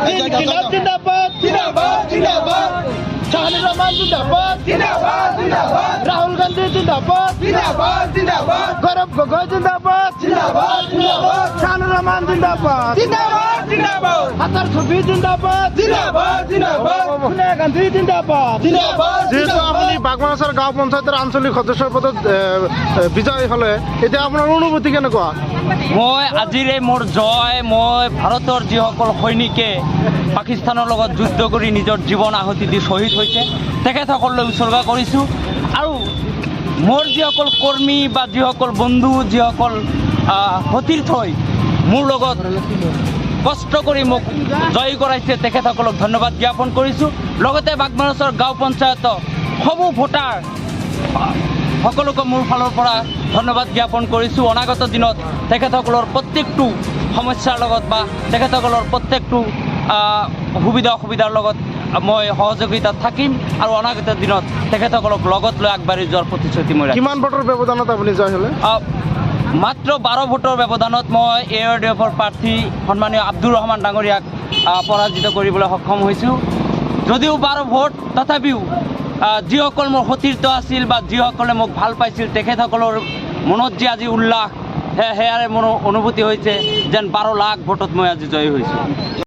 জিন্দাবাদ জিন্দাবাদ জিন্দাবাদ শাহানুর রহমান জিন্দাবাদ জিন্দাবাদ জিন্দাবাদ রাহুল গান্ধী জিন্দাবাদ জিন্দাবাদ জিন্দাবাদ গৌরব গগৈ জিন্দাবাদ জিন্দাবাদ জিন্দাবাদ শাহানুর রহমান জিন্দাবাদ জিন্দাবাদ জিন্দাবাদ হাসান সুফি জিন্দাবাদ জিন্দাবাদ জিন্দাবাদ সোনিয়া গান্ধী জিন্দাবাদ জিন্দাবাদ যেহেতু আপুনি বাগমাৰাছৰ গাঁও পঞ্চায়তৰ আঞ্চলিক সদস্যৰ পদত বিজয়ী হ'লে এতিয়া আপোনাৰ অনুভূতি কেনেকুৱা? মই আজিৰে মোৰ জয় মই ভাৰতৰ যিসকল সৈনিকে পাকিস্তানৰ লগত যুদ্ধ কৰি নিজৰ জীৱন আহুতি দি শ্বহীদ হৈছে তেখেতসকললৈ উৎসৰ্গা কৰিছোঁ। আৰু মোৰ যিসকল কৰ্মী বা যিসকল বন্ধু যিসকল সতীৰ্থই মোৰ লগত কষ্ট কৰি মোক জয়ী কৰাইছে তেখেতসকলক ধন্যবাদ জ্ঞাপন কৰিছোঁ। লগতে বাগমাৰাছৰ গাঁও পঞ্চায়তৰ সমূহ ভোটাৰ সকলোকে মোৰ ফালৰ পৰা ধন্যবাদ জ্ঞাপন কৰিছোঁ। অনাগত দিনত তেখেতসকলৰ প্ৰত্যেকটো সমস্যাৰ লগত বা তেখেতসকলৰ প্ৰত্যেকটো সুবিধা অসুবিধাৰ লগত মই সহযোগিতাত থাকিম আৰু অনাগত দিনত তেখেতসকলক লগত লৈ আগবাঢ়ি যোৱাৰ প্ৰতিশ্ৰুতি মই ৰাখিম। কিমান ভোটৰ ব্যৱধানত আপুনি জয় হ'লে? মাত্ৰ 12 ভোটৰ ব্যৱধানত মই ARDFৰ প্ৰাৰ্থী সন্মানীয় আব্দুৰ ৰহমান ডাঙৰীয়াক পৰাজিত কৰিবলৈ সক্ষম হৈছোঁ। যদিও 12 ভোট তথাপিও যিসকল মোৰ সতীৰ্থ আছিল বা যিসকলে মোক ভাল পাইছিল তেখেতসকলৰ মনত যে আজি উল্লাস সেয়াৰে মোৰ অনুভূতি হৈছে যেন 12 লাখ ভোটত মই আজি জয়ী হৈছোঁ।